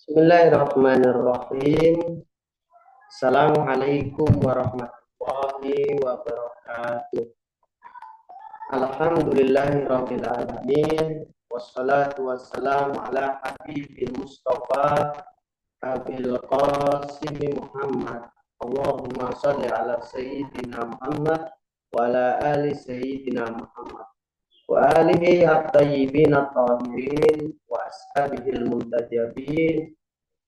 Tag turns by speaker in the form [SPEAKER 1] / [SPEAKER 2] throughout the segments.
[SPEAKER 1] Bismillahirrahmanirrahim. Assalamualaikum warahmatullahi wabarakatuh. Alhamdulillahirabbil alamin. Wassalatu wassalamu ala habibil mustafa abil qasim Muhammad. Allahumma shalli ala sayyidina Muhammad wa ala ali sayyidina Muhammad wa alihi at-tayyibin at-tahirin wa ashabihil muntajabin.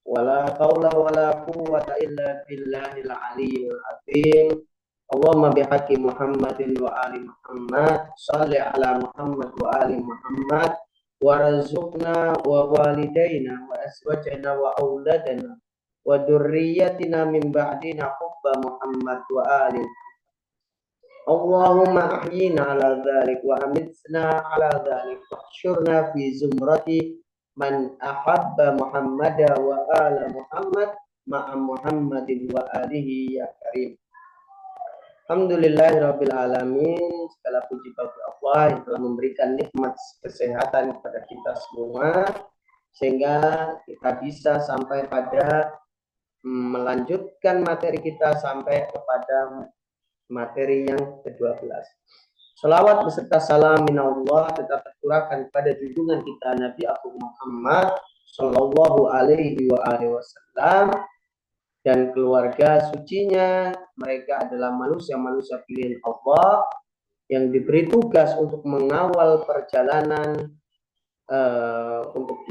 [SPEAKER 1] Wala haula wala quwwata illa billahil aliyyil azim. Allahumma bihaqqi Muhammadin wa ali Muhammad, shalli ala Muhammad wa ali Muhammad, warzuqna wa walidaina wa azwajana wa auladana wa dzurriyyatina min ba'dina hubba Muhammad wa ali. Allahumma ahyina ala dzalik wa amitna ala dzalik wa hsyurna fi zumrati man ahabba Muhammada wa ala Muhammad ma'a Muhammadin wa alihi ya karim. Alhamdulillahirabbil alamin. Segala puji bagi Allah yang telah memberikan nikmat kesehatan kepada kita semua sehingga kita bisa sampai pada melanjutkan materi kita sampai kepada materi yang ke-12. Salawat beserta salam minallah tetap tercurahkan pada junjungan kita Nabi Agung Muhammad Sallallahu Alaihi Wasallam dan keluarga sucinya. Mereka adalah manusia-manusia pilihan Allah yang diberi tugas untuk mengawal perjalanan untuk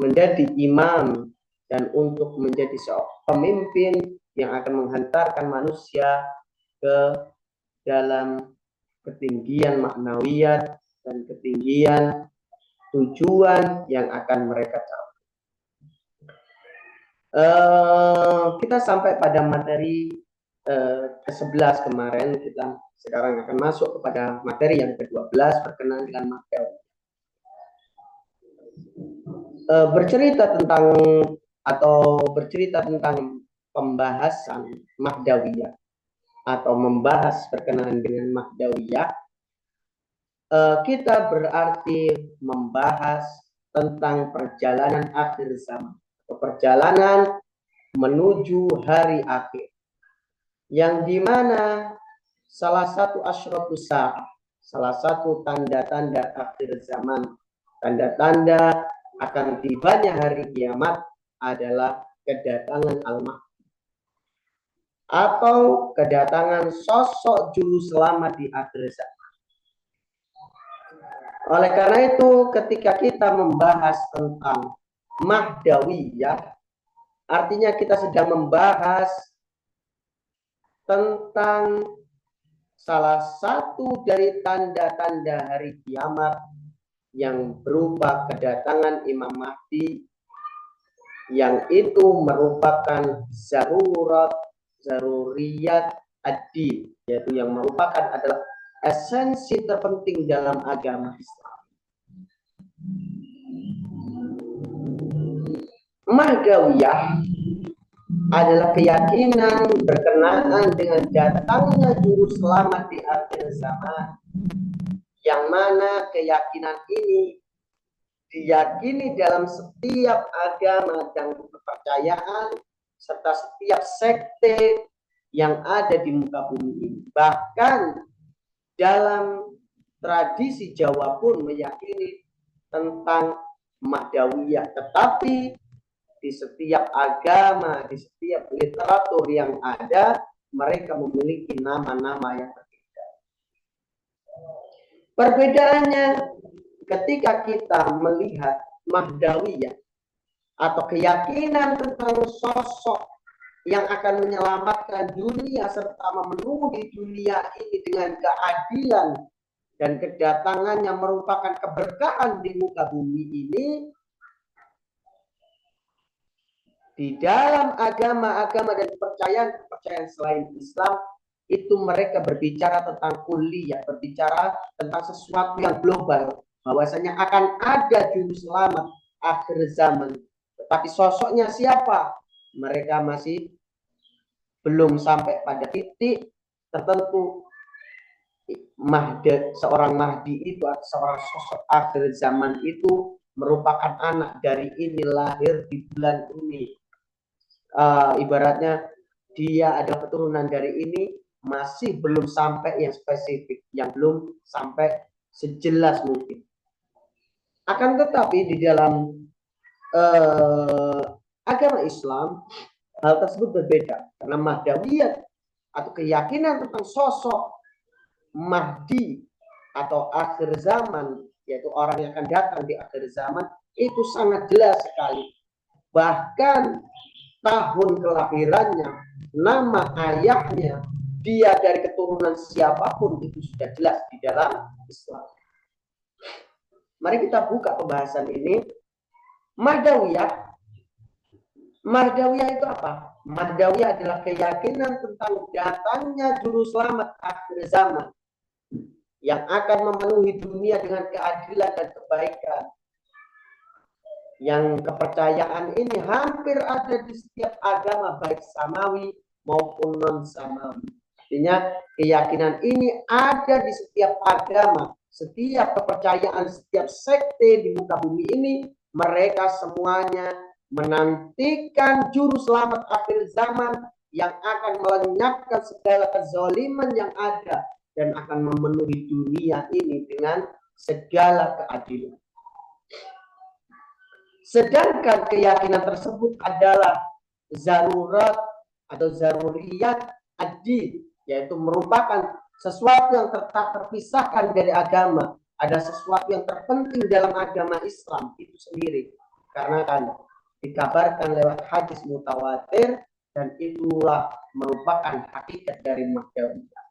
[SPEAKER 1] menjadi imam dan untuk menjadi seorang pemimpin yang akan menghantarkan manusia ke dalam ketinggian maknawiyat dan ketinggian tujuan yang akan mereka capai. Kita sampai pada materi ke-11 kemarin. Kita sekarang akan masuk kepada materi yang ke-12 berkenaan dengan Mahdawiyah. Bercerita tentang pembahasan Mahdawiyah atau membahas berkenaan dengan Mahdawiyah, kita berarti membahas tentang perjalanan akhir zaman atau perjalanan menuju hari akhir, yang dimana salah satu asyratus saah, salah satu tanda-tanda akhir zaman, tanda-tanda akan tibanya hari kiamat adalah kedatangan Al-Mahdi atau kedatangan sosok juru selamat di akhir zaman. Oleh karena itu, ketika kita membahas tentang Mahdawiyah, artinya kita sedang membahas tentang salah satu dari tanda-tanda hari kiamat yang berupa kedatangan Imam Mahdi, yang itu merupakan zaruriyat ad-din, yaitu yang merupakan adalah esensi terpenting dalam agama Islam. Mahdawiyah adalah keyakinan berkenaan dengan datangnya juru selamat di akhir zaman, yang mana keyakinan ini diyakini dalam setiap agama dan kepercayaan serta setiap sekte yang ada di muka bumi ini. Bahkan dalam tradisi Jawa pun meyakini tentang Mahdawiyah. Tetapi di setiap agama, di setiap literatur yang ada, mereka memiliki nama-nama yang berbeda. Perbedaannya ketika kita melihat Mahdawiyah atau keyakinan tentang sosok yang akan menyelamatkan dunia serta memenuhi dunia ini dengan keadilan dan kedatangannya merupakan keberkahan di muka bumi ini, di dalam agama-agama dan kepercayaan selain Islam itu mereka berbicara tentang kulliyah, berbicara tentang sesuatu yang global, bahwasanya akan ada juru selamat akhir zaman. Tetapi sosoknya siapa? Mereka masih belum sampai pada titik tertentu. Seorang Mahdi itu atau seorang sosok akhir zaman itu merupakan anak dari ini, lahir di bulan ini, ibaratnya dia ada keturunan dari ini, masih belum sampai yang spesifik, yang belum sampai sejelas mungkin. Akan tetapi di dalam agama Islam hal tersebut berbeda, karena Mahdawiyah atau keyakinan tentang sosok Mahdi atau akhir zaman, yaitu orang yang akan datang di akhir zaman, itu sangat jelas sekali. Bahkan tahun kelahirannya, nama ayahnya, dia dari keturunan siapapun, itu sudah jelas di dalam Islam. Mari kita buka pembahasan ini. Mahdawiyah itu apa? Mahdawiyah adalah keyakinan tentang datangnya juru selamat akhir zaman yang akan memenuhi dunia dengan keadilan dan kebaikan. Yang kepercayaan ini hampir ada di setiap agama, baik samawi maupun non-samawi. Artinya keyakinan ini ada di setiap agama, setiap kepercayaan, setiap sekte di muka bumi ini, mereka semuanya menantikan juru selamat akhir zaman yang akan melenyapkan segala kezaliman yang ada dan akan memenuhi dunia ini dengan segala keadilan. Sedangkan keyakinan tersebut adalah zarurat atau zaruriyat ad-din, yaitu merupakan sesuatu yang tak terpisahkan dari agama. Ada sesuatu yang terpenting dalam agama Islam itu sendiri. Karena kan dikabarkan lewat hadis mutawatir, dan itulah merupakan hakikat dari Mahdawiyah.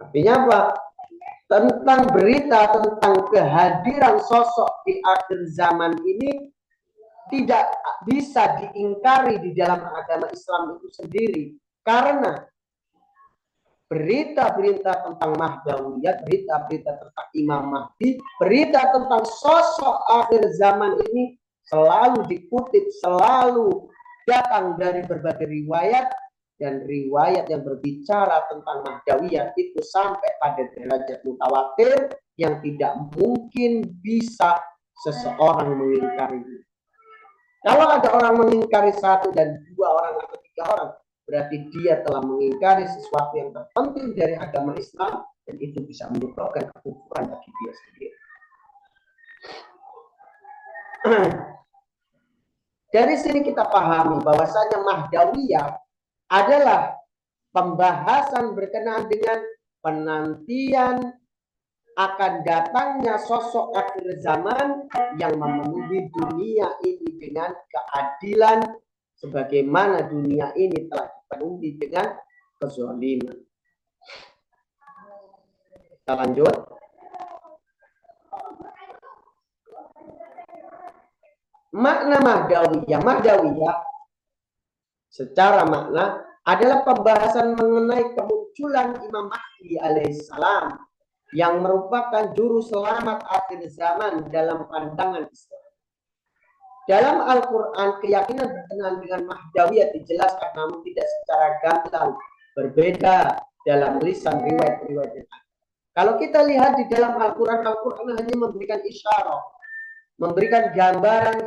[SPEAKER 1] Artinya apa? Tentang berita tentang kehadiran sosok di akhir zaman ini tidak bisa diingkari di dalam agama Islam itu sendiri, karena berita-berita tentang Mahdawiyah, berita-berita tentang Imam Mahdi, berita tentang sosok akhir zaman ini selalu dikutip, selalu datang dari berbagai riwayat, dan riwayat yang berbicara tentang Mahdawiyah itu sampai pada derajat mutawatir yang tidak mungkin bisa seseorang mengingkari. Kalau ada orang mengingkari satu dan dua orang atau tiga orang, berarti dia telah mengingkari sesuatu yang terpenting dari agama Islam, dan itu bisa menyebabkan kekufuran bagi dia sendiri. Dari sini kita pahami bahwasanya Mahdawiyah adalah pembahasan berkenaan dengan penantian akan datangnya sosok akhir zaman yang memenuhi dunia ini dengan keadilan, sebagaimana dunia ini telah dipenuhi dengan kezaliman. Kita lanjut. Makna Mahdawiyah secara makna adalah pembahasan mengenai kemunculan Imam Mahdi alaihissalam yang merupakan juru selamat akhir zaman dalam pandangan Islam. Dalam Al-Quran, keyakinan berkenaan dengan Mahdawiyah dijelaskan namun tidak secara gamblang, berbeda dalam lisan riwayat-riwayat yang ada. Kalau kita lihat di dalam Al-Quran, Al-Quran hanya memberikan isyarat, memberikan gambaran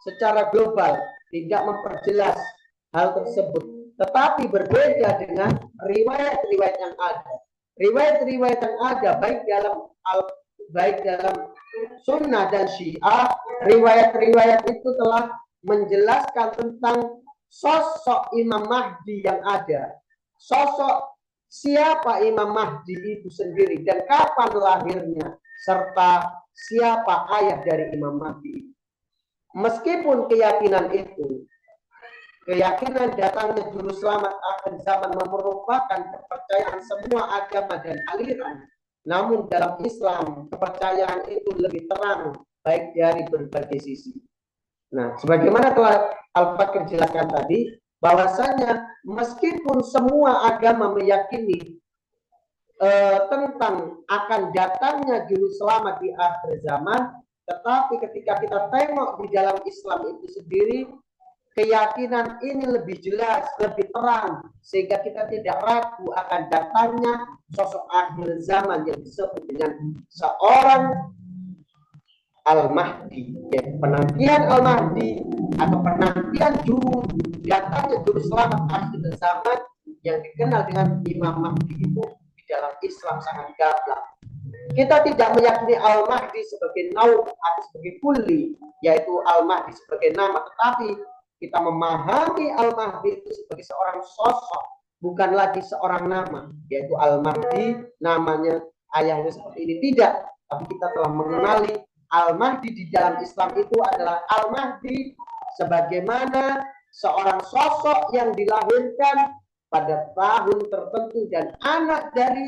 [SPEAKER 1] secara global, tidak memperjelas hal tersebut. Tetapi berbeda dengan riwayat-riwayat yang ada. Riwayat-riwayat yang ada baik dalam sunnah dan syiah, riwayat-riwayat itu telah menjelaskan tentang sosok Imam Mahdi yang ada. Sosok siapa Imam Mahdi itu sendiri dan kapan lahirnya, serta siapa ayah dari Imam Mahdi. Meskipun keyakinan datangnya juru selamat akhir zaman merupakan kepercayaan semua agama dan aliran, namun dalam Islam kepercayaan itu lebih terang baik dari berbagai sisi. Nah, sebagaimana telah Al-Fakir jelaskan tadi, bahwasanya meskipun semua agama meyakini tentang akan datangnya juru selamat di akhir zaman, tetapi ketika kita tengok di dalam Islam itu sendiri, keyakinan ini lebih jelas, lebih terang, sehingga kita tidak ragu akan datangnya sosok akhir zaman yang disebut dengan seorang Al-Mahdi, ya, penantian Al-Mahdi atau penantian datangnya juru selamat akhir zaman yang dikenal dengan Imam Mahdi itu di dalam Islam sangat gamblang. Kita tidak meyakini Al-Mahdi sebagai naum atau sebagai kulli, yaitu Al-Mahdi sebagai nama, tetapi kita memahami Al-Mahdi itu sebagai seorang sosok, bukan lagi seorang nama, yaitu Al-Mahdi namanya ayahnya seperti ini, tidak. Tapi kita telah mengenali Al-Mahdi di dalam Islam itu adalah Al-Mahdi sebagaimana seorang sosok yang dilahirkan pada tahun tertentu dan anak dari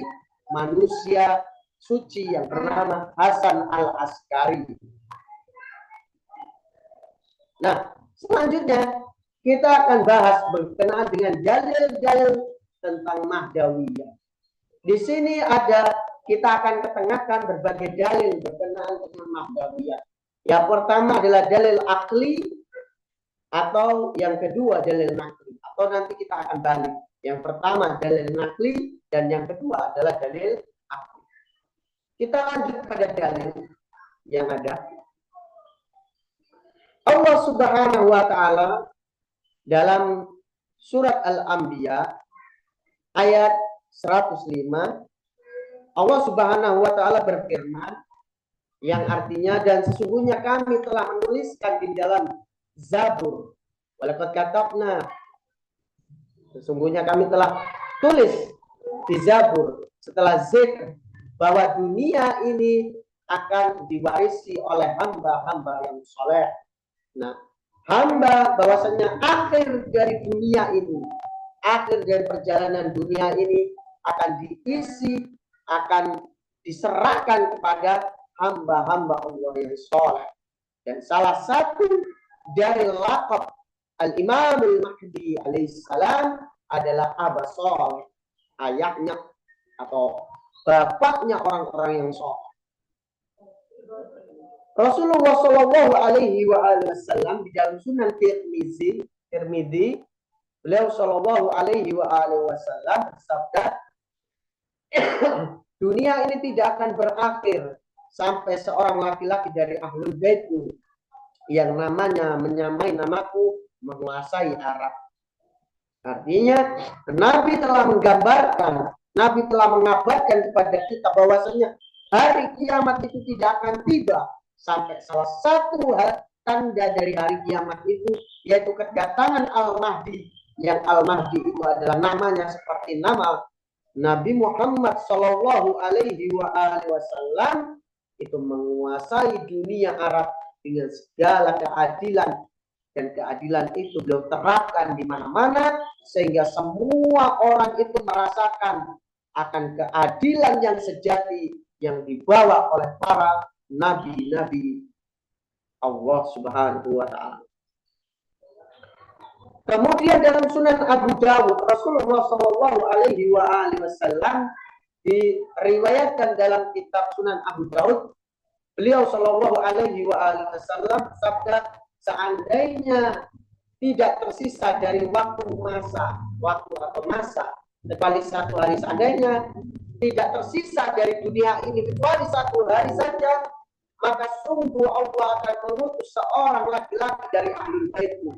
[SPEAKER 1] manusia suci yang bernama Hasan Al-Askari. Nah, selanjutnya kita akan bahas berkenaan dengan dalil-dalil tentang Mahdawiyah. Di sini kita akan ketengahkan berbagai dalil berkenaan dengan Mahdawiyah. Yang pertama adalah dalil akli, atau yang kedua dalil nakli, atau nanti kita akan balik. Yang pertama dalil nakli dan yang kedua adalah dalil akli. Kita lanjut pada dalil yang ada. Allah Subhanahu wa taala dalam surat Al-Anbiya ayat 105, Allah Subhanahu wa taala berfirman yang artinya, dan sesungguhnya kami telah menuliskan di dalam Zabur, walaqad katabna, sesungguhnya kami telah tulis di Zabur setelah zikr bahwa dunia ini akan diwarisi oleh hamba-hamba yang soleh. Nah, hamba bahwasanya akhir dari dunia ini, akhir dari perjalanan dunia ini akan diisi, akan diserahkan kepada hamba-hamba Allah yang soleh. Dan salah satu dari laqab Al-Imam Al-Mahdi alaihissalam adalah Aba Soleh, ayahnya atau bapaknya orang-orang yang soleh. Rasulullah Shallallahu Alaihi Wasallam di dalam Sunan Tirmidzi, beliau Shallallahu Alaihi Wasallam bersabda, dunia ini tidak akan berakhir sampai seorang laki-laki dari Ahlul Baitku yang namanya menyamai namaku menguasai Arab. Artinya Nabi telah menggambarkan, Nabi telah mengabarkan kepada kita bahwasanya hari kiamat itu tidak akan tiba sampai salah satu tanda dari hari kiamat itu yaitu kedatangan Al-Mahdi, yang Al-Mahdi itu adalah namanya seperti nama Nabi Muhammad Shallallahu Alaihi Wasallam, itu menguasai dunia Arab dengan segala keadilan, dan keadilan itu beliau terapkan di mana-mana sehingga semua orang itu merasakan akan keadilan yang sejati yang dibawa oleh para nabi-nabi Allah Subhanahu wa taala. Kemudian dalam Sunan Abu Dawud, Rasulullah Shallallahu Alaihi Wasallam diriwayatkan dalam kitab Sunan Abu Dawud, beliau Shallallahu Alaihi Wasallam sabda, seandainya tidak tersisa dari waktu atau masa kecuali satu hari, seandainya tidak tersisa dari dunia ini kecuali satu hari saja, maka sungguh Allah akan mengutus seorang laki-laki dari Ahlul Baitku.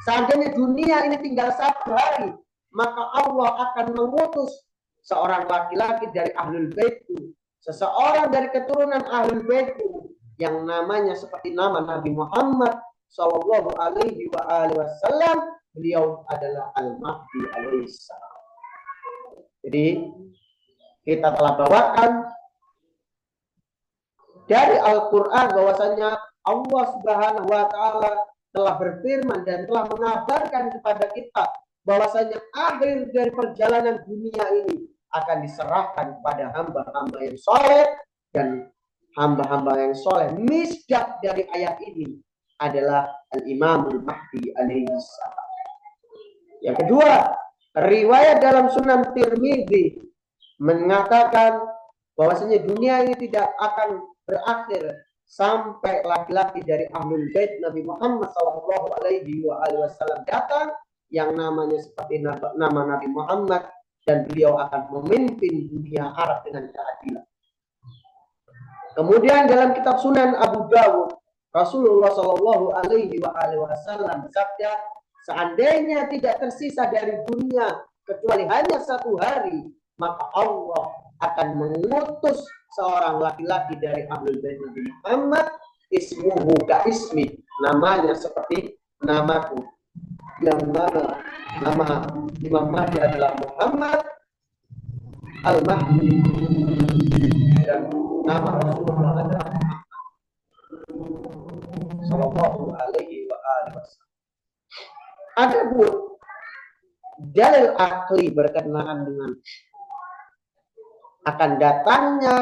[SPEAKER 1] Seandainya dunia ini tinggal satu hari, maka Allah akan mengutus seorang laki-laki dari Ahlul Baitku, seseorang dari keturunan Ahlul Baitku yang namanya seperti nama Nabi Muhammad Sallallahu Alaihi Wasallam. Beliau adalah Al-Mahdi alaihissalam. Jadi kita telah bawakan dari Al-Quran bahwasanya Allah Subhanahu wa taala telah berfirman dan telah mengabarkan kepada kita bahwasanya akhir dari perjalanan dunia ini akan diserahkan kepada hamba-hamba yang soleh, dan hamba-hamba yang soleh misdak dari ayat ini adalah Al-Imam Al-Mahdi alaihissalam. Yang kedua, riwayat dalam Sunan Tirmidzi mengatakan bahwasanya dunia ini tidak akan berakhir sampai laki-laki dari Ahlul Bait Nabi Muhammad Sallallahu Alaihi Wasallam datang yang namanya seperti nama Nabi Muhammad, dan beliau akan memimpin dunia Arab dengan keadilan. Kemudian dalam kitab Sunan Abu Dawud, Rasulullah Shallallahu Alaihi Wasallam bersabda, seandainya tidak tersisa dari dunia kecuali hanya 1 hari, maka Allah akan mengutus seorang laki-laki dari Ahlul Bait Nabi Muhammad, ismuhu ka ismi, namanya seperti namaku, yang mana nama Imam Mahdi adalah Muhammad Al-Mahdi, dan nama Rasulullah adalah Sallallahu Alaihi Wasallam. Ada dalil akli berkenaan dengan akan datangnya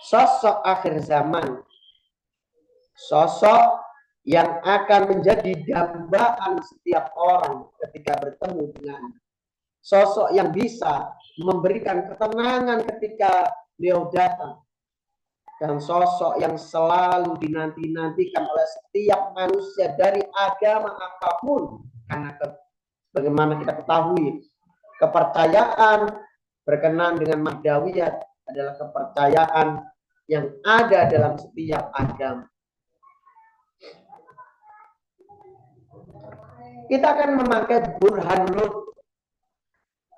[SPEAKER 1] sosok akhir zaman, sosok yang akan menjadi dambaan setiap orang ketika bertemu dengan sosok yang bisa memberikan ketenangan ketika beliau datang, dan sosok yang selalu dinanti-nantikan oleh setiap manusia dari agama apapun, karena bagaimana kita ketahui kepercayaan berkenaan dengan Mahdawiyah adalah kepercayaan yang ada dalam setiap agama. Kita akan memakai burhan Lut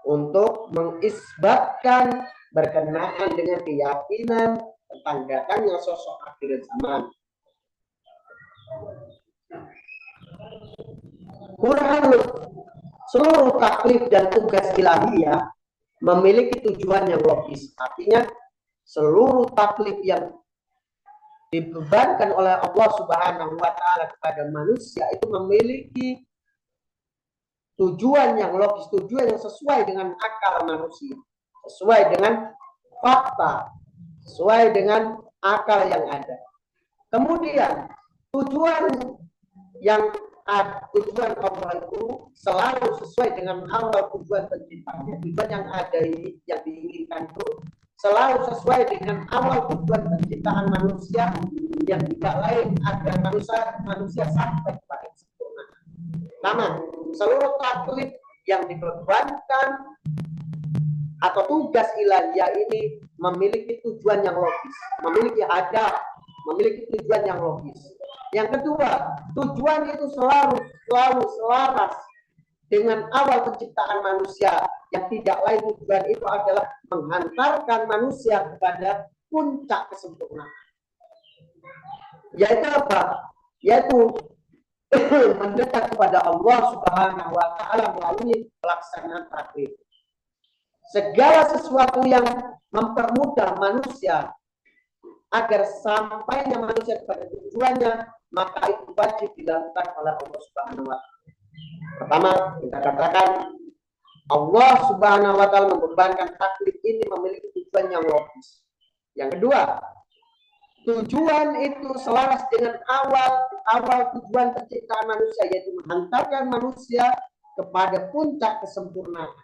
[SPEAKER 1] untuk mengisbatkan berkenaan dengan keyakinan tentang datangnya sosok akhir zaman. Burhan Lut, seluruh taklif dan tugas ilahiyah memiliki tujuan yang logis. Artinya seluruh taklif yang dibebankan oleh Allah Subhanahu wa Ta'ala kepada manusia itu memiliki tujuan yang logis, tujuan yang sesuai dengan akal manusia, sesuai dengan fakta, sesuai dengan akal yang ada. Kemudian tujuan Allah itu selalu sesuai dengan awal tujuan penciptanya. Tujuan yang ada ini, yang diinginkan itu selalu sesuai dengan awal tujuan penciptaan manusia, yang tidak lain agar manusia sampai kepada sempurna. Karena seluruh taklif yang dibebankan atau tugas ilahiyah ini memiliki tujuan yang logis, memiliki hadaf, memiliki tujuan yang logis. Yang kedua, tujuan itu selalu selaras dengan awal penciptaan manusia, yang tidak lain tujuan itu adalah menghantarkan manusia kepada puncak kesempurnaan. Yaitu apa? Yaitu mendekat kepada Allah Subhanahu wa Ta'ala melalui pelaksanaan taklif. Segala sesuatu yang mempermudah manusia agar sampainya manusia kepada tujuannya, maka itu wajib dilakukan oleh Allah Subhanahu wa Ta'ala. Pertama, kita katakan Allah Subhanahu wa Ta'ala membebankan taklif ini memiliki tujuan yang logis. Yang kedua, tujuan itu selaras dengan awal tujuan penciptaan manusia, yaitu menghantarkan manusia kepada puncak kesempurnaan,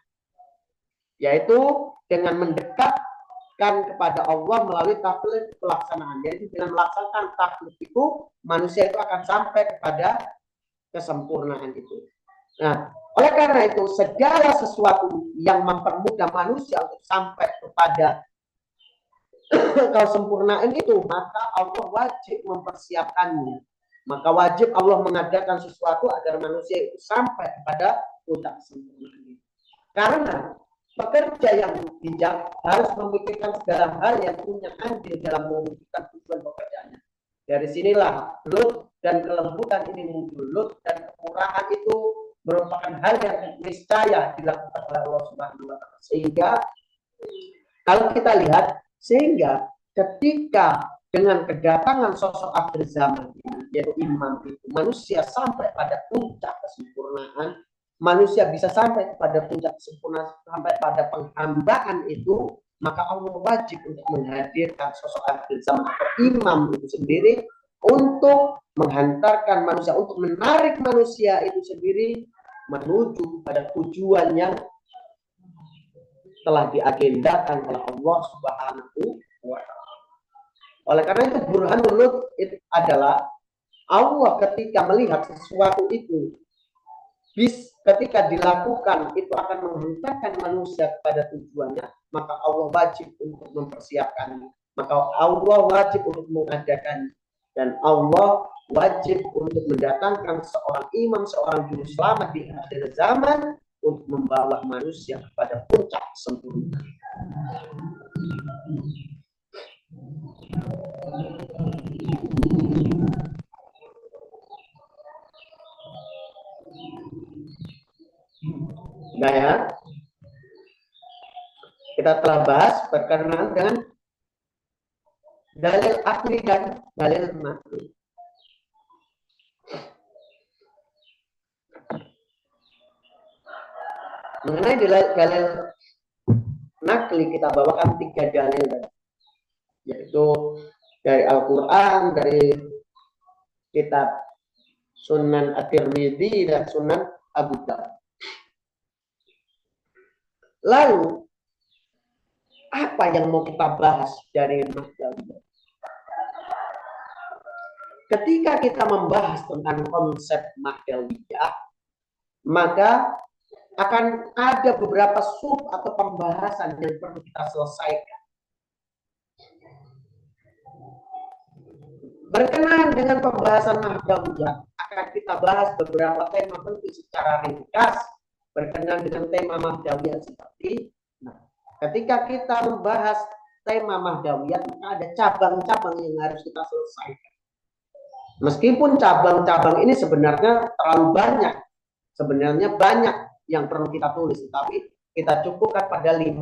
[SPEAKER 1] yaitu dengan mendekatkan kepada Allah melalui taklif pelaksanaan. Yaitu dengan melaksanakan taklif itu, manusia itu akan sampai kepada kesempurnaan itu. Nah, oleh karena itu segala sesuatu yang mempermudah manusia untuk sampai kepada kesempurnaan itu, maka Allah wajib mempersiapkannya. Maka wajib Allah mengadakan sesuatu agar manusia itu sampai kepada puncak kesempurnaan itu. Karena pekerja yang bijak harus memikirkan segala hal yang punya andil dalam mewujudkan tujuan pekerjaannya. Dari sinilah Lut dan kelembutan ini muncul. Lut dan kemurahan itu merupakan hal yang niscaya dilakukan oleh Allah Subhanahu wa Ta'ala. Sehingga kalau kita lihat, sehingga ketika dengan kedatangan sosok akhir zaman, yaitu imam itu, manusia sampai pada puncak kesempurnaan, manusia bisa sampai kepada puncak kesempurnaan, sampai pada penghambaan itu, maka Allah wajib untuk menghadirkan sosok akhir zaman atau imam itu sendiri untuk menghantarkan manusia, untuk menarik manusia itu sendiri menuju pada tujuan yang telah diagendakan oleh Allah Subhanahu wa Ta'ala. Oleh karena itu burhanul Lut adalah Allah ketika melihat sesuatu itu ketika dilakukan itu akan menghantarkan manusia kepada tujuannya, maka Allah wajib untuk mempersiapkannya, maka Allah wajib untuk mengadakan, dan Allah wajib untuk mendatangkan seorang imam, seorang juru selamat di akhir zaman untuk membawa manusia kepada puncak sempurna. Nah ya, kita telah bahas berkenaan dengan dalil akli dan dalil nakli. Mengenai dalil nakli kita bawakan 3 dalil, yaitu dari Al-Quran, dari kitab Sunan At-Tirmidzi dan Sunan Abu Dawud. Lalu apa yang mau kita bahas dari Mahdawiyah? Ketika kita membahas tentang konsep Mahdawiyah, maka akan ada beberapa sub atau pembahasan yang perlu kita selesaikan. Berkenaan dengan pembahasan Mahdawiyah, akan kita bahas beberapa tema penting secara ringkas berkenaan dengan tema Mahdawiyah seperti, ketika kita membahas tema Mahdawiyah, maka ada cabang-cabang yang harus kita selesaikan. Meskipun cabang-cabang ini sebenarnya terlalu banyak, sebenarnya banyak yang perlu kita tulis, tapi kita cukupkan pada 5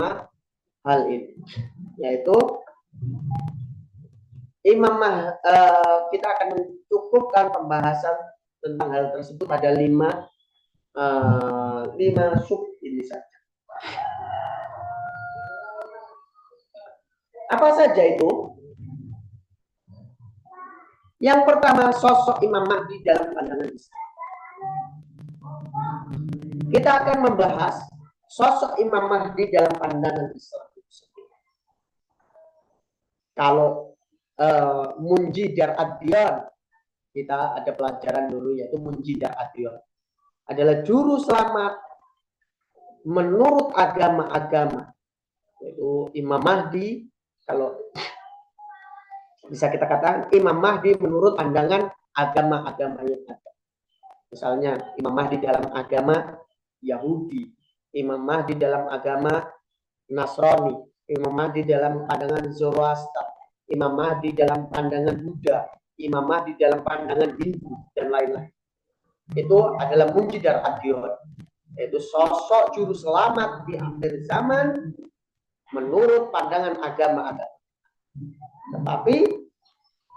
[SPEAKER 1] hal ini, yaitu kita akan mencukupkan pembahasan tentang hal tersebut pada 5 sub ini saja. Apa saja itu? Yang pertama, sosok Imam Mahdi dalam pandangan Islam. Kita akan membahas sosok Imam Mahdi dalam pandangan Islam. Kalau Munjidar Ad-Diyan, kita ada pelajaran dulu, yaitu Munjidar Ad-Diyan adalah juru selamat menurut agama-agama, yaitu Imam Mahdi. Kalau bisa kita katakan Imam Mahdi menurut pandangan agama-agama yang ada. Misalnya Imam Mahdi dalam agama Yahudi, Imam Mahdi dalam agama Nasrani, Imam Mahdi dalam pandangan Zoroaster, Imam Mahdi dalam pandangan Buddha, Imam Mahdi dalam pandangan Hindu, dan lain-lain. Itu adalah Munjidar Ad-Diyan, yaitu sosok juru selamat di akhir zaman menurut pandangan agama-agama. Tetapi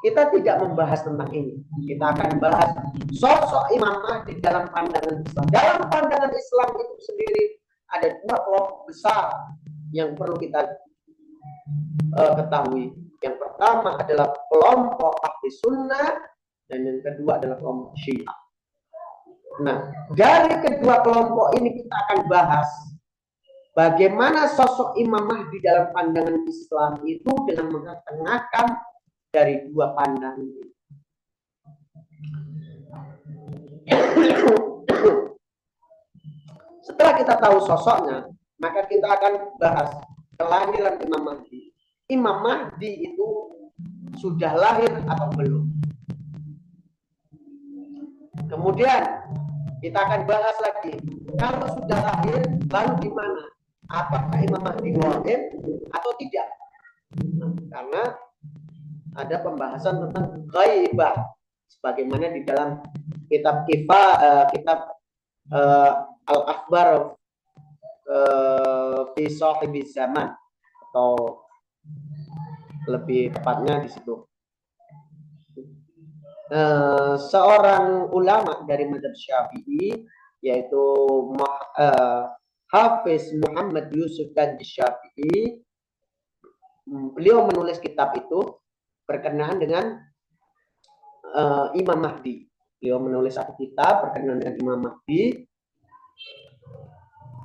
[SPEAKER 1] kita tidak membahas tentang ini. Kita akan bahas sosok Imam Mahdi dalam pandangan Islam. Dalam pandangan Islam itu sendiri ada 2 kelompok besar yang perlu kita ketahui. Yang pertama adalah kelompok Ahli Sunnah, dan yang kedua adalah kelompok Syiah. Nah, dari kedua kelompok ini kita akan bahas bagaimana sosok Imam Mahdi dalam pandangan Islam itu dengan mengetengahkan dari 2 pandangan ini. Setelah kita tahu sosoknya, maka kita akan bahas kelahiran Imam Mahdi. Imam Mahdi itu sudah lahir atau belum? Kemudian kita akan bahas lagi, kalau sudah lahir, lalu di mana? Apakah Imam Mahdi gaib atau tidak? Karena ada pembahasan tentang ghaibah, sebagaimana di dalam kitab Al-Akhbar fi Sahibi Zaman, atau lebih tepatnya di situ. Seorang ulama dari mazhab Syafi'i, yaitu Hafiz Muhammad Yusuf Syafi'i, beliau menulis kitab itu berkenaan dengan Imam Mahdi. Beliau menulis satu kitab berkenaan dengan Imam Mahdi,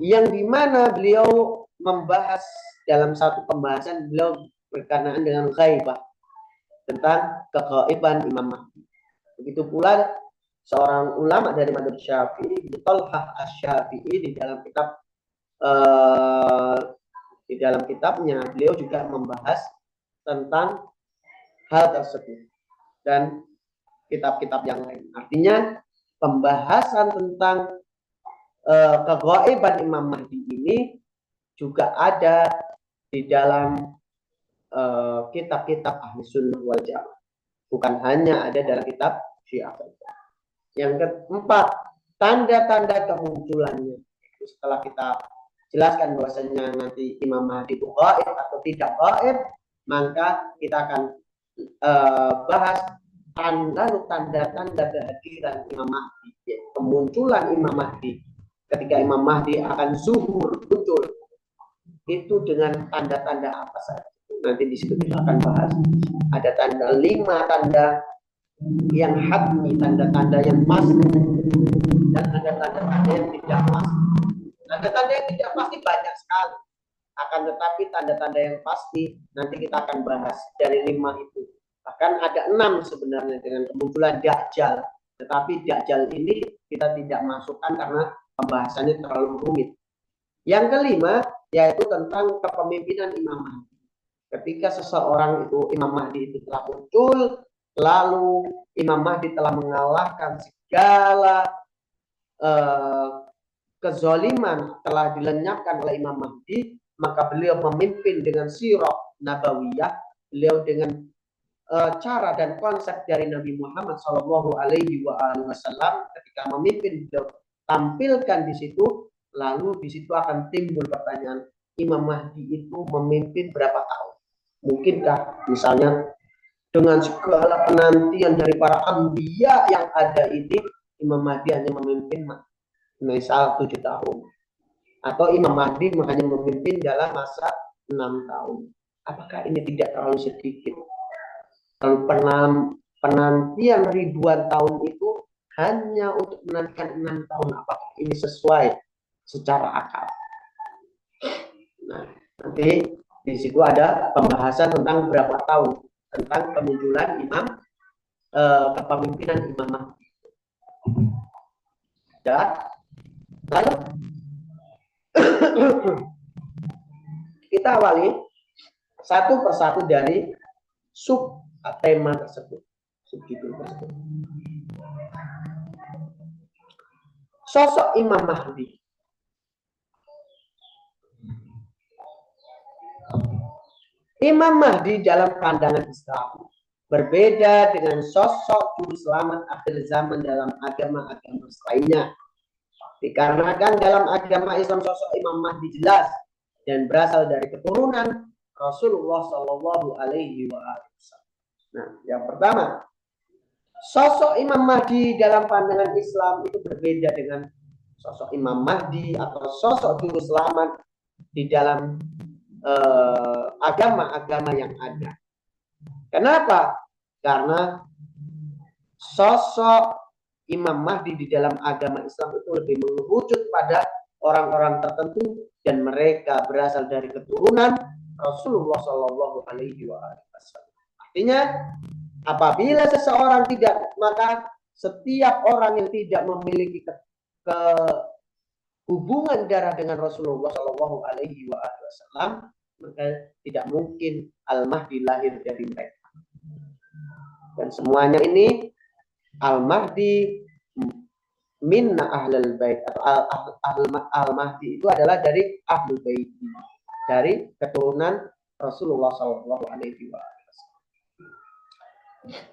[SPEAKER 1] yang dimana beliau membahas dalam satu pembahasan, beliau berkenaan dengan ghaibah, tentang kegaiban Imam Mahdi. Begitu pula seorang ulama dari madzhab Syafi'i, Thalhah Asy-Syafi'i, di dalam kitabnya beliau juga membahas tentang hal tersebut dan kitab-kitab yang lain. Artinya pembahasan tentang keghaiban Imam Mahdi ini juga ada di dalam kitab-kitab Ahli Sunnah wal Jamaah, bukan hanya ada dalam kitab Syiah. Yang keempat, tanda-tanda kemunculannya. Setelah kita jelaskan bahwasanya nanti Imam Mahdi itu gaib atau tidak gaib, maka kita akan bahas tanda-tanda kehadiran Imam Mahdi, kemunculan Imam Mahdi. Ketika Imam Mahdi akan zuhur, muncul, itu dengan tanda-tanda apa saja. Nanti di situ kita akan bahas. Ada tanda 5 tanda yang hatmi, tanda-tanda yang pasti, dan ada tanda-tanda yang tidak pasti. Tanda-tanda yang tidak pasti banyak sekali. Akan tetapi tanda-tanda yang pasti nanti kita akan bahas dari 5 itu. Bahkan ada 6 sebenarnya dengan kemunculan Dajjal. Tetapi Dajjal ini kita tidak masukkan karena pembahasannya terlalu rumit. Yang kelima yaitu tentang kepemimpinan Imam Mahdi. Ketika seseorang itu Imam Mahdi itu telah muncul, lalu Imam Mahdi telah mengalahkan segala kezaliman telah dilenyapkan oleh Imam Mahdi, maka beliau memimpin dengan sirah nabawiyah, beliau dengan cara dan konsep dari Nabi Muhammad Shallallahu Alaihi Wasallam. Ketika memimpin, beliau tampilkan di situ, lalu di situ akan timbul pertanyaan, Imam Mahdi itu memimpin berapa tahun? Mungkinkah misalnya dengan segala penantian dari para anbiya yang ada ini, Imam Mahdi hanya memimpin misal 7 tahun, atau Imam Mahdi hanya memimpin dalam masa 6 tahun? Apakah ini tidak terlalu sedikit? Kalau penantian ribuan tahun itu hanya untuk menantikan 6 tahun, apakah ini sesuai secara akal? Nah, nanti di situ ada pembahasan tentang berapa tahun, tentang kemunculan kepemimpinan Imam Mahdi. Dan lalu kita awali satu persatu dari sub tema tersebut, subjudul tersebut. Sosok Imam Mahdi. Imam Mahdi dalam pandangan Islam berbeda dengan sosok juru selamat akhir zaman dalam agama-agama lainnya. Dikarenakan dalam agama Islam sosok Imam Mahdi jelas dan berasal dari keturunan Rasulullah Shallallahu Alaihi Wasallam. Nah, yang pertama, sosok Imam Mahdi dalam pandangan Islam itu berbeda dengan sosok Imam Mahdi atau sosok juru selamat di dalam agama-agama yang ada. Kenapa? Karena sosok Imam Mahdi di dalam agama Islam itu lebih mengerucut pada orang-orang tertentu dan mereka berasal dari keturunan Rasulullah Shallallahu Alaihi Wasallam. Artinya, apabila seseorang tidak, maka setiap orang yang tidak memiliki hubungan darah dengan Rasulullah Shallallahu Alaihi Wasallam, maka tidak mungkin Al-Mahdi lahir dari mereka. Dan semuanya ini Al-Mahdi minna ahlul bait, atau Al-Mahdi itu adalah dari ahlul bait, dari keturunan Rasulullah Shallallahu Alaihi Wasallam.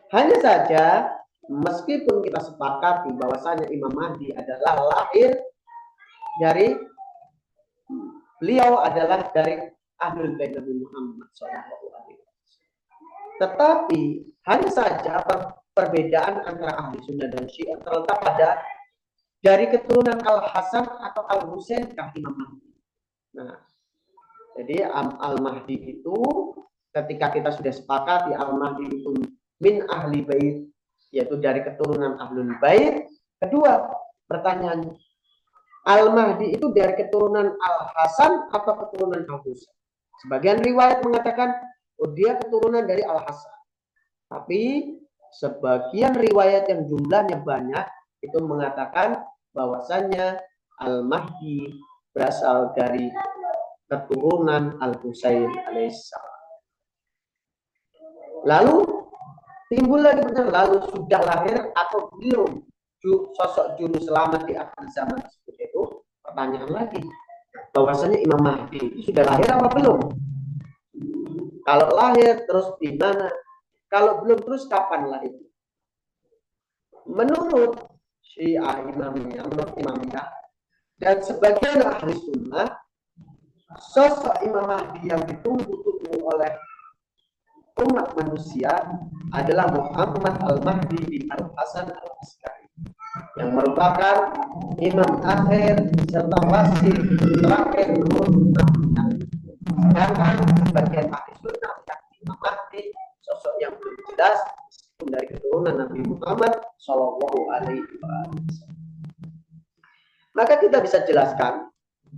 [SPEAKER 1] Hanya saja meskipun kita sepakati bahwasanya Imam Mahdi adalah lahir dari, beliau adalah dari ahlul bait Nabi Muhammad Shallallahu Alaihi Wasallam. Tetapi hanya saja perbedaan antara ahli sunnah dan syiah terletak pada dari keturunan Al-Hasan atau Al-Husain kah Imam Mahdi. Nah, jadi Al-Mahdi itu ketika kita sudah sepakati Al-Mahdi itu min ahli bait, yaitu dari keturunan ahlul bait. Kedua, pertanyaannya, Al-Mahdi itu dari keturunan Al-Hasan atau keturunan Al-Husain? Sebagian riwayat mengatakan, oh dia keturunan dari Al-Hasan. Tapi sebagian riwayat yang jumlahnya banyak itu mengatakan bahwasannya Al-Mahdi berasal dari keturunan Al-Husain alaihissalam. Lalu timbul lagi pertanyaan, lalu sudah lahir atau belum sosok juru selamat di akhir zaman seperti itu? Pertanyaan lagi, bahwasanya Imam Mahdi itu sudah lahir apa belum? Kalau lahir terus di mana? Kalau belum terus kapan lahir? Menurut Syiah Imamiyah, menurut Imamiyah dan sebagian ahli sunnah, sosok Imam Mahdi yang ditunggu-tunggu oleh umat manusia adalah Muhammad Al-Mahdi bin Al-Hasan Al-Askari, yang merupakan imam akhir serta wasir terakhir menurut Imamiyah. Sedangkan sebagian ahli sunnah yakni Imam Mahdi sosok yang belum jelas dari keturunan Nabi Muhammad Shallallahu Alaihi Wasallam. Maka kita bisa jelaskan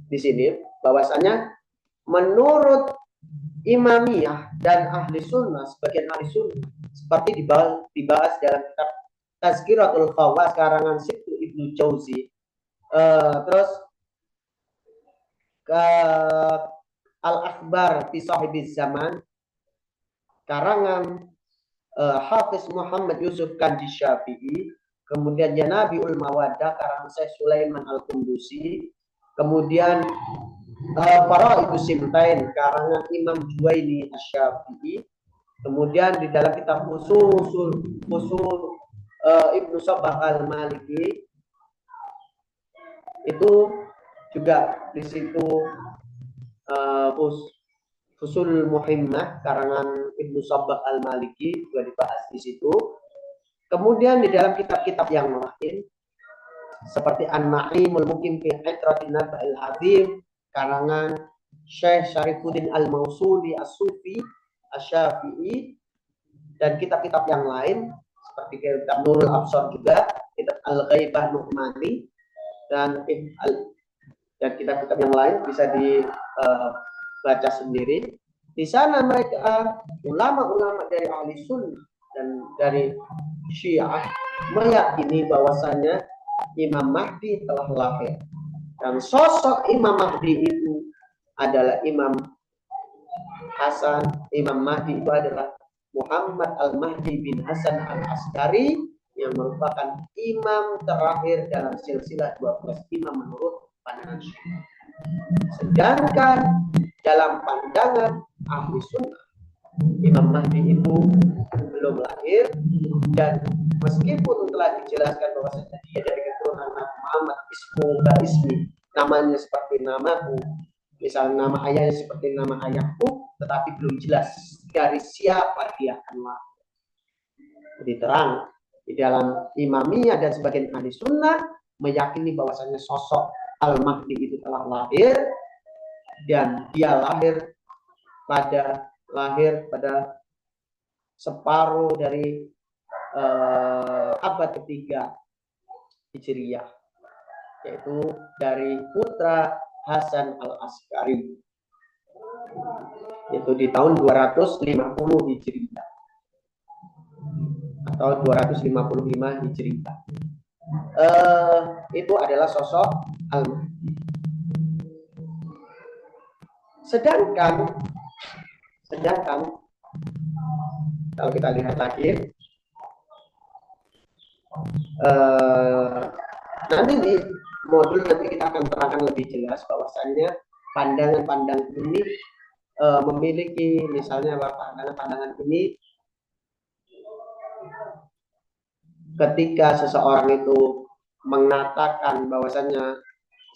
[SPEAKER 1] di sini bahwasanya menurut Imamiyah dan ahli sunnah, sebagian ahli sunnah seperti dibahas dalam kitab Tazkiratul Khawas karangan Sibtu Ibnu Jauzi, terus ke Al-Akhbar fi Sahibiz Zaman karangan Hafiz Muhammad Yusuf Kanji Syafi'i, kemudian Janabiul Mawaddah karangan Syekh Sulaiman Al-Kundusi, kemudian Faraidu Simtain karangan Imam Juwaini Asy-Syafi'i, kemudian di dalam kitab Usul Ibnu Sabbah Al-Maliki itu juga di situ Fusul Muhimmah karangan Ibnu Sabbah Al-Maliki juga dibahas di situ. Kemudian di dalam kitab-kitab yang lain seperti An-Na'imul Muqim fi Itratin Naba'il Azim karangan Syekh Syarifuddin Al-Mausuli As-Sufi Asy-Syafi'i, dan kitab-kitab yang lain seperti kitab Nurul Absar juga, kitab Al-Ghaibah Nu'mani, dan kitab-kitab yang lain bisa dibaca sendiri. Di sana mereka ulama-ulama dari ahli sunnah dan dari Syiah meyakini bahwasannya Imam Mahdi telah lahir, dan sosok Imam Mahdi itu adalah Imam Hasan. Imam Mahdi itu adalah Muhammad Al-Mahdi bin Hasan Al-Askari yang merupakan imam terakhir dalam silsilah 12 imam menurut pandangan Syiah. Sedangkan dalam pandangan ahli sunnah, Imam Mahdi itu belum lahir, dan meskipun telah dijelaskan bahwasanya dia dari keturunan Nabi Muhammad, ismi, namanya seperti namaku, misalnya nama ayahnya seperti nama ayahku, tetapi belum jelas dari siapa dia akan lahir. Jadi terang di dalam Imamiyah dan sebagian ahli sunnah meyakini bahwasanya sosok Al-Mahdi itu telah lahir, dan dia lahir pada separuh dari abad ketiga Hijriyah, yaitu dari putra Hasan Al-Askari, yaitu di tahun 250 Hijriyah atau 255 Hijriyah. Itu adalah sosok Al-Mahdi. Sedangkan kalau kita lihat lagi, nanti di modul nanti kita akan terangkan lebih jelas bahwasannya pandangan-pandangan ini memiliki, misalnya pandangan-pandangan ini ketika seseorang itu mengatakan bahwasannya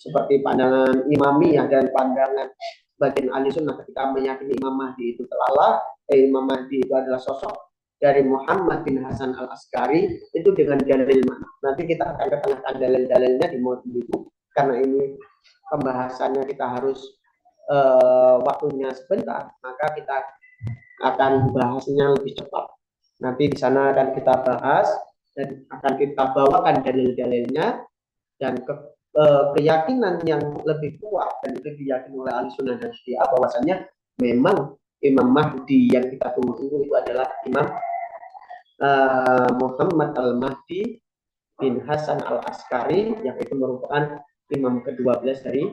[SPEAKER 1] seperti pandangan Imamiyah dan pandangan bagian ahli sunnah ketika meyakini Imam Mahdi itu Imam Mahdi itu adalah sosok dari Muhammad bin Hasan Al-Askari, itu dengan dalil mana? Nanti kita akan ketengahkan dalil-dalilnya di modul itu, karena ini pembahasannya kita harus waktunya sebentar, maka kita akan bahasnya lebih cepat. Nanti di sana akan kita bahas dan akan kita bawakan dalil-dalilnya, dan keyakinan yang lebih kuat dan itu diyakini oleh ahli sunnah dan Syiah bahwasanya memang Imam Mahdi yang kita tunggu itu adalah Imam Muhammad Al-Mahdi bin Hasan al-Askari, yang itu merupakan imam ke-12 dari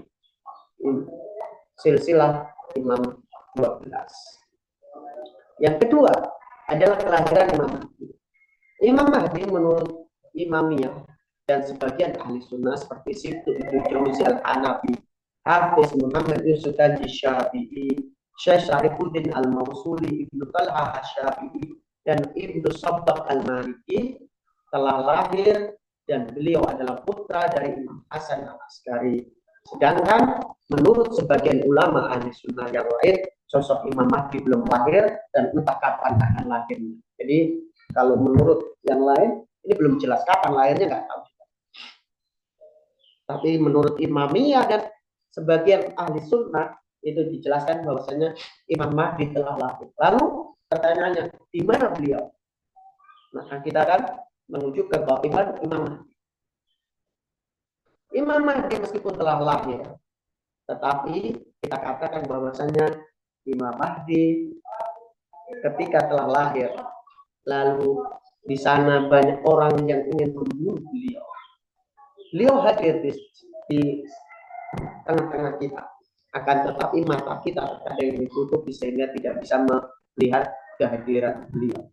[SPEAKER 1] silsilah imam 12. Yang kedua adalah kelahiran Imam Mahdi. Imam Mahdi menurut Imamiyah dan sebagian ahli sunnah seperti Sibtu Ibnu Jauzi al-Hanafi, Hafiz Muhammad Yusuf al-Syafi'i, Syekh Syarifuddin al-Mausuli, Ibnu Talha al-Syafi'i, dan Ibnu Sabbaq al-Maliki telah lahir dan beliau adalah putra dari Imam Hasan al-Askari. Sedangkan menurut sebagian ulama ahli sunnah yang lain, sosok Imam Mahdi belum lahir dan entah kapan akan lahir. Jadi kalau menurut yang lain ini belum jelas kapan lahirnya, nggak tahu. Tapi menurut Imamiyah dan sebagian ahli sunnah itu dijelaskan bahwasanya Imam Mahdi telah lahir. Lalu pertanyaannya, di mana beliau? Maka kita akan menuju ke ghaiban Imam Mahdi. Imam Mahdi meskipun telah lahir, tetapi kita katakan bahwasanya Imam Mahdi ketika telah lahir, lalu di sana banyak orang yang ingin membunuh beliau. Beliau hadir di tengah-tengah kita, akan tetapi mata kita ada yang ditutup sehingga tidak bisa melihat kehadiran beliau.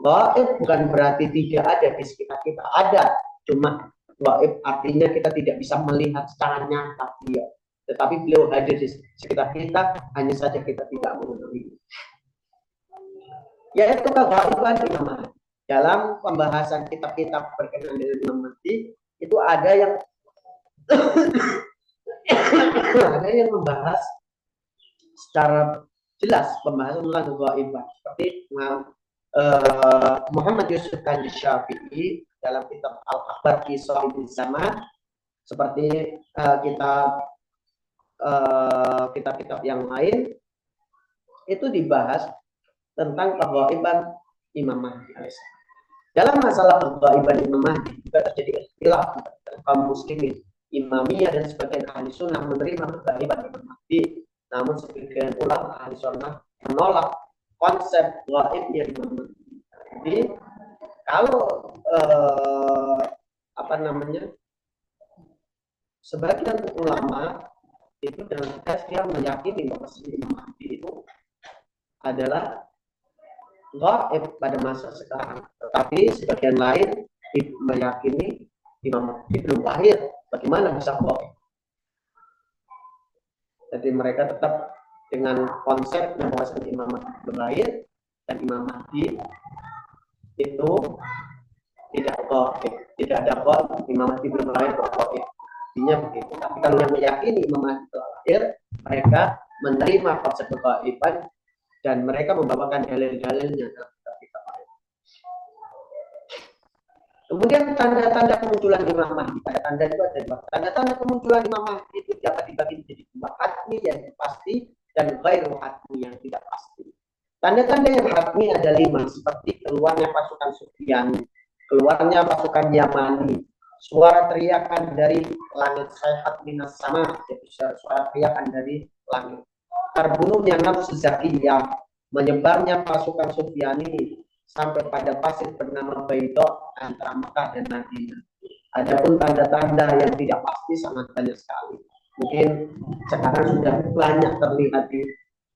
[SPEAKER 1] Gaib bukan berarti tidak ada di sekitar kita, ada, cuma gaib artinya kita tidak bisa melihat secara nyata beliau. Tetapi beliau hadir di sekitar kita, hanya saja kita tidak mengetahui. Yaitu kegaiban Imam Mahdi. Dalam pembahasan kitab-kitab berkenaan dengan Imam Mahdi, itu ada yang ada yang membahas secara jelas pembahasan tentang kegaiban, seperti Muhammad Yusuf al-Syafi'i dalam kitab Al-Akhbar fi Shahihil Zaman, seperti kitab-kitab yang lain itu dibahas tentang kegaiban Imam Mahdi alaihissalam. Dalam masalah kegaiban Imam Mahdi juga terjadi ikhtilaf kaum muslimin. Imamiyah dan sebagian ahli sunnah menerima kegaiban Imam Mahdi, namun sebagian ulama ahli sunnah menolak konsep gaibnya Imam Mahdi. Jadi kalau sebagian ulama itu dengan tegas dia meyakini bahwa Imam Mahdi itu adalah gaib pada masa sekarang, tetapi sebagian lain meyakini Imam Mahdi belum lahir. Bagaimana bisa gaib? Jadi mereka tetap dengan konsep bahwa Imam Mahdi belum lahir dan Imam Mahdi itu tidak gaib, tidak ada gaib, Imam Mahdi belum lahir gaib. Artinya begitu. Tapi kalau yang meyakini Imam Mahdi telah lahir, mereka menerima konsep kegaiban dan mereka membawakan dalil-dalilnya dalam kitab-kitab lain. Kemudian tanda-tanda kemunculan Imam Mahdi. Tanda-tanda itu ada dua. Tanda-tanda kemunculan Imam Mahdi itu dapat dibagi menjadi dua, hatmi yang pasti dan ghairu hatmi yang tidak pasti. Tanda-tanda yang hatmi ada 5, seperti keluarnya pasukan Sufyani, keluarnya pasukan Yamani, suara teriakan dari langit, sayhat minas sama, yaitu suara teriakan dari langit, terbunuhnya nafsu zakiyah, menyebarnya pasukan Sufyani sampai pada pasir bernama Baidok antara Mekah dan Madinah. Adapun tanda-tanda yang tidak pasti sangat banyak sekali. Mungkin sekarang sudah banyak terlihat di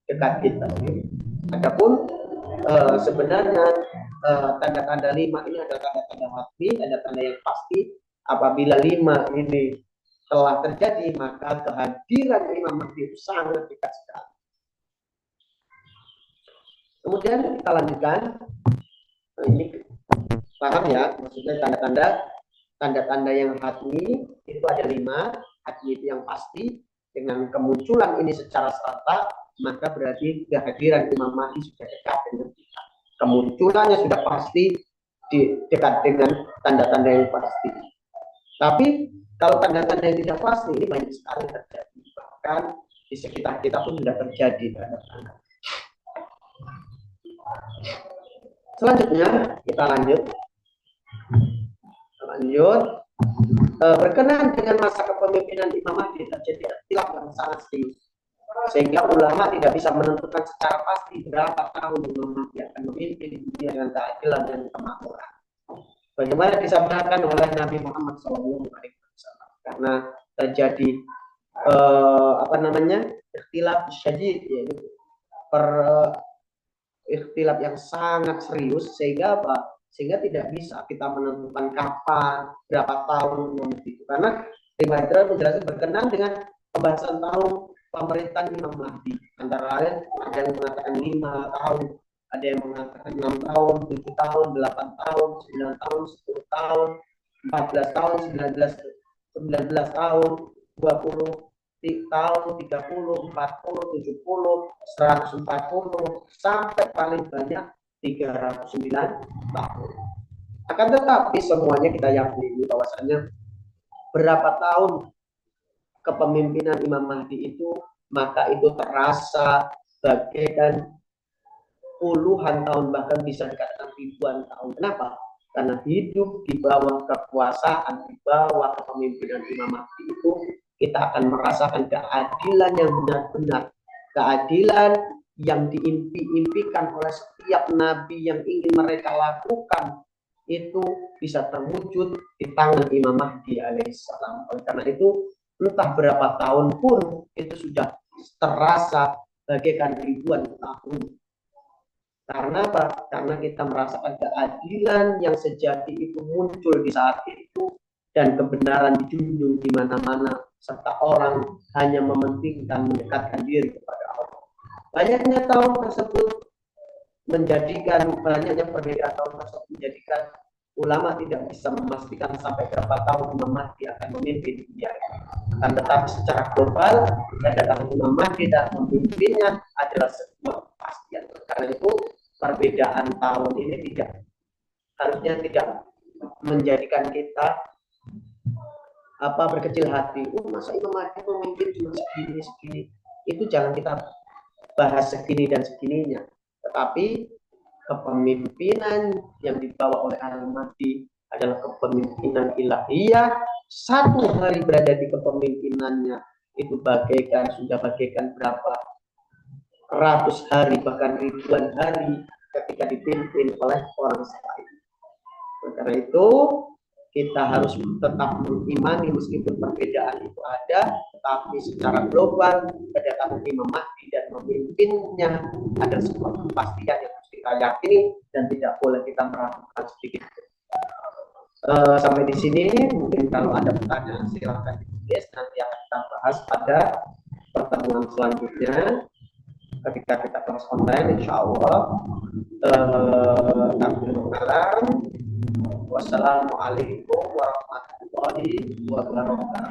[SPEAKER 1] dekat kita. Adapun sebenarnya tanda-tanda 5 ini adalah tanda-tanda hatmi, tanda-tanda yang pasti. Apabila 5 ini telah terjadi, maka kehadiran Imam Mahdi itu sangat dekat sekali. Kemudian kita lanjutkan. Ini paham ya, maksudnya tanda-tanda yang hatmi itu ada 5. Hatmi itu yang pasti, dengan kemunculan ini secara serta, maka berarti kehadiran Imam Mahdi sudah dekat dengan kita. Kemunculannya sudah pasti dekat dengan tanda-tanda yang pasti. Tapi kalau tanda-tanda yang tidak pasti ini banyak sekali terjadi, bahkan di sekitar kita pun sudah terjadi tanda-tanda. Selanjutnya kita lanjut. Berkenaan dengan masa kepemimpinan Imam Mahdi terjadi ikhtilaf yang sangat serius, sehingga ulama tidak bisa menentukan secara pasti berapa tahun Imam Mahdi akan memimpin dunia dengan keadilan dan kemakmuran. Bagaimana disabdakan oleh Nabi Muhammad SAW, karena terjadi ikhtilaf syadid, yaitu ikhtilaf yang sangat serius, sehingga sehingga tidak bisa kita menentukan kapan, berapa tahun itu, karena riwayat menjelaskan berkenaan dengan pembahasan tahun pemerintahan Imam Mahdi, antara lain ada yang mengatakan 5 tahun, ada yang mengatakan 6 tahun, 7 tahun, 8 tahun, 9 tahun, 10 tahun, 14 tahun, 19 tahun, 20 tahun, 30, 40, 70, 140, sampai paling banyak 309 tahun. Akan tetapi semuanya kita yakini bahwasanya berapa tahun kepemimpinan Imam Mahdi itu, maka itu terasa bagaikan puluhan tahun, bahkan bisa dikatakan ribuan tahun. Kenapa? Karena hidup di bawah kekuasaan, di bawah kepemimpinan Imam Mahdi itu, kita akan merasakan keadilan yang benar-benar, keadilan yang diimpi-impikan oleh setiap nabi yang ingin mereka lakukan, itu bisa terwujud di tangan Imam Mahdi alaihissalam. Oleh karena itu, entah berapa tahun pun itu sudah terasa bagaikan ribuan tahun. Karena apa? Karena kita merasakan keadilan yang sejati itu muncul di saat itu, dan kebenaran dijunjung di mana-mana, serta orang hanya mementingkan mendekatkan diri kepada Allah. Banyaknya tahun tersebut banyaknya perbedaan tahun tersebut menjadikan ulama tidak bisa memastikan sampai berapa tahun Imam Mahdi akan memimpin dunia. Akan tetapi secara global, kedatangan Imam Mahdi dan memimpinnya adalah sebuah kepastian. Karena itu perbedaan tahun ini harusnya tidak menjadikan kita berkecil hati. Masa Imam Mahdi memimpin cuma segini. Itu jangan kita bahas segini dan segininya. Tetapi kepemimpinan yang dibawa oleh Al-Mahdi adalah kepemimpinan ilahiyah. Satu hari berada di kepemimpinannya itu sudah bagaikan berapa ratus hari, bahkan ribuan hari ketika dipimpin oleh orang lain. Karena itu kita harus tetap mengimani meskipun perbedaan itu ada, tetapi secara global kedatangan Imam Mahdi dan memimpinnya ada sebuah kepastian yang harus kita yakini dan tidak boleh kita meragukan sedikit. Sampai di sini, mungkin kalau ada pertanyaan silakan ditulis, nanti akan kita bahas pada pertemuan selanjutnya ketika kita kelas online, insya Allah. Wassalamualaikum warahmatullahi wabarakatuh.